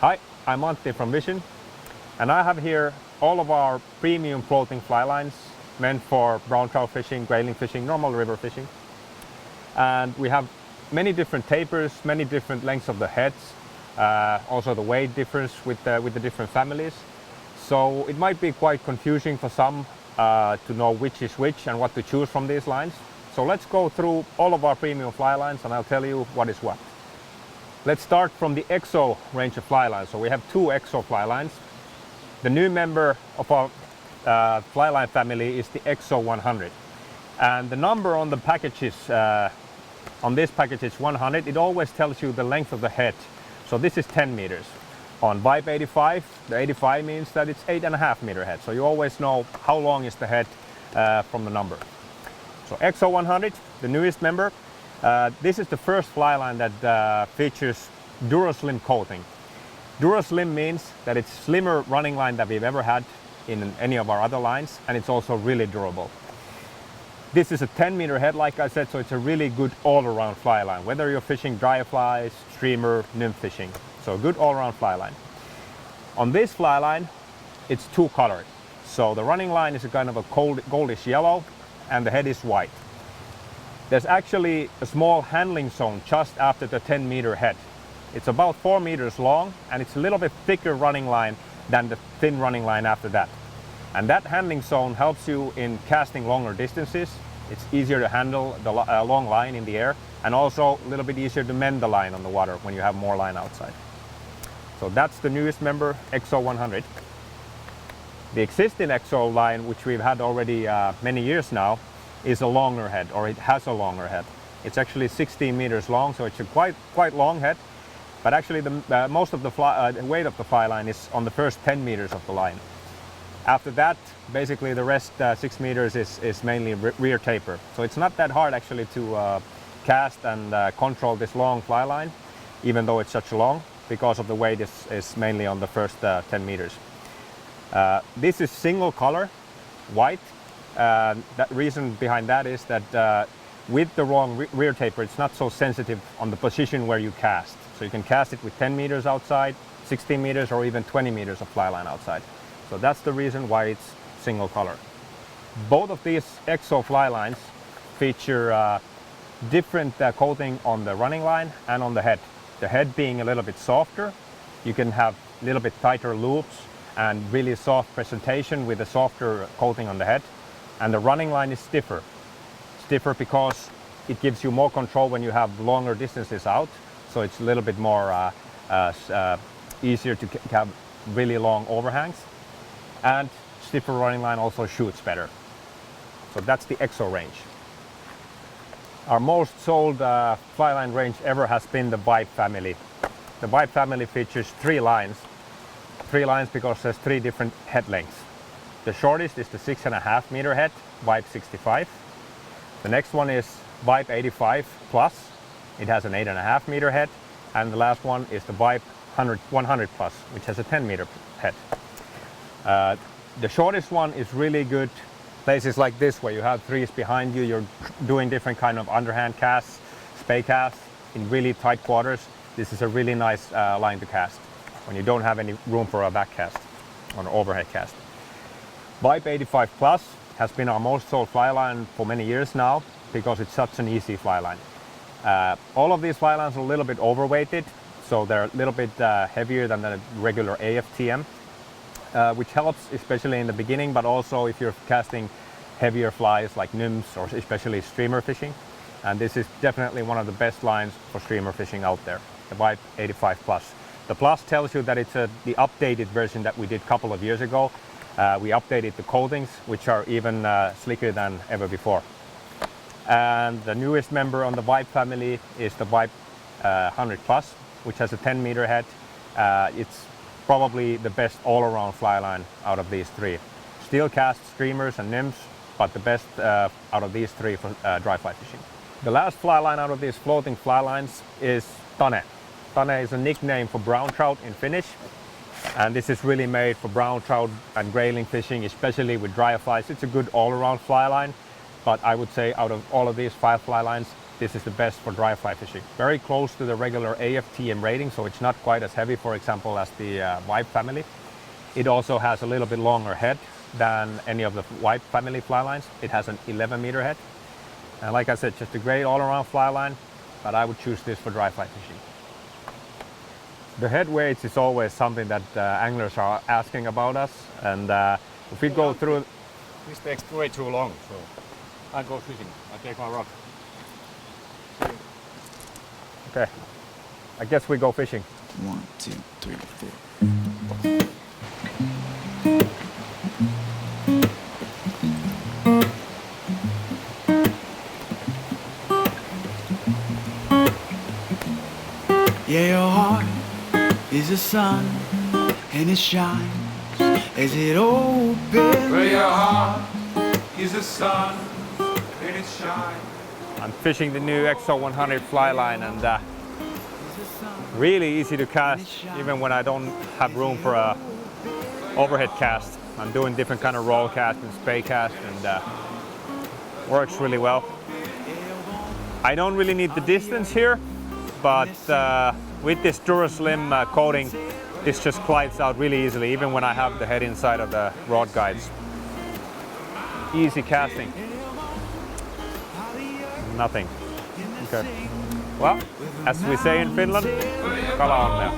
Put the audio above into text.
Hi, I'm Antti from Vision, and I have here all of our premium floating fly lines meant for brown trout fishing, grayling fishing, normal river fishing. And we have many different tapers, many different lengths of the heads, also the weight differs with the different families. So it might be quite confusing for some to know which is which and what to choose from these lines. So let's go through all of our premium fly lines and I'll tell you what is what. Let's start from the Exo range of fly lines. So we have two Exo fly lines. The new member of our fly line family is the Exo 100. And the number on the packages, on this package is 100. It always tells you the length of the head. So this is 10 meters. On Vipe 85, the 85 means that it's 8.5 meter head. So you always know how long is the head from the number. So Exo 100, the newest member. This is the first fly line that features DuraSlim coating. DuraSlim means that it's slimmer running line that we've ever had in any of our other lines, and it's also really durable. This is a 10 meter head, like I said, so it's a really good all-around fly line, whether you're fishing dry flies, streamer, nymph fishing. So a good all-around fly line. On this fly line, it's two colored. So the running line is a kind of a goldish yellow, and the head is white. There's actually a small handling zone just after the 10 meter head. It's about 4 meters long, and it's a little bit thicker running line than the thin running line after that. And that handling zone helps you in casting longer distances. It's easier to handle the long line in the air, and also a little bit easier to mend the line on the water when you have more line outside. So that's the newest member, Exo 100. The existing Exo line, which we've had already many years now, is a longer head, or it has a longer head. It's actually 16 meters long, so it's a quite long head. But actually, the most of the weight of the fly line is on the first 10 meters of the line. After that, basically the rest 6 meters is mainly rear taper. So it's not that hard actually to cast and control this long fly line, even though it's such long, because of the weight is mainly on the first 10 meters. This is single color, white. That reason behind that is that with the wrong rear taper, it's not so sensitive on the position where you cast. So you can cast it with 10 meters outside, 16 meters, or even 20 meters of fly line outside. So that's the reason why it's single color. Both of these Exo fly lines feature different coating on the running line and on the head. The head being a little bit softer, you can have a little bit tighter loops and really soft presentation with a softer coating on the head. And the running line is stiffer. Stiffer because it gives you more control when you have longer distances out. So it's a little bit more easier to have really long overhangs. And stiffer running line also shoots better. So that's the Exo range. Our most sold fly line range ever has been the Vipe family. The Vipe family features three lines. Three lines because there's three different head lengths. The shortest is the 6.5 meter head, Vipe 65. The next one is Vipe 85 plus. It has an 8.5 meter head. And the last one is the Vipe 100 plus, which has a 10 meter head. The shortest one is really good places like this where you have trees behind you, you're doing different kind of underhand casts, spay casts in really tight quarters. This is a really nice line to cast when you don't have any room for a back cast or an overhead cast. Vipe 85 plus has been our most sold fly line for many years now because it's such an easy fly line. All of these fly lines are a little bit overweighted, so they're a little bit heavier than the regular AFTM, which helps especially in the beginning, but also if you're casting heavier flies like nymphs or especially streamer fishing. And this is definitely one of the best lines for streamer fishing out there, the Vipe 85 plus. The plus tells you that it's the updated version that we did a couple of years ago. We updated the coatings, which are even slicker than ever before. And the newest member on the Vipe family is the Vipe 100 plus, which has a 10 meter head. It's probably the best all-around fly line out of these three. Still cast streamers and nymphs, but the best out of these three for dry fly fishing. The last fly line out of these floating fly lines is Tane. Tane is a nickname for brown trout in Finnish. And this is really made for brown trout and grayling fishing, especially with dry flies. It's a good all-around fly line, but I would say out of all of these 5 fly lines, this is the best for dry fly fishing. Very close to the regular AFTM rating, so it's not quite as heavy, for example, as the Vipe family. It also has a little bit longer head than any of the Vipe family fly lines. It has an 11-meter head. And like I said, just a great all-around fly line, but I would choose this for dry fly fishing. The head weights is always something that anglers are asking about us, and if we go through... This takes way too long, so I go fishing. I take my rod. Okay, I guess we go fishing. 1, 2, 3, 4. Yeah, your heart is a sun, and it shines as it opens. Well, your heart is a sun, and it shines. I'm fishing the new Exo 100 fly line, and really easy to cast even when I don't have room for a overhead cast. I'm doing different kind of roll cast and spay cast, and works really well. I don't really need the distance here, but with this DuraSlim coating, this just glides out really easily, even when I have the head inside of the rod guides. Easy casting. Nothing. Okay. Well, as we say in Finland, kala onnea.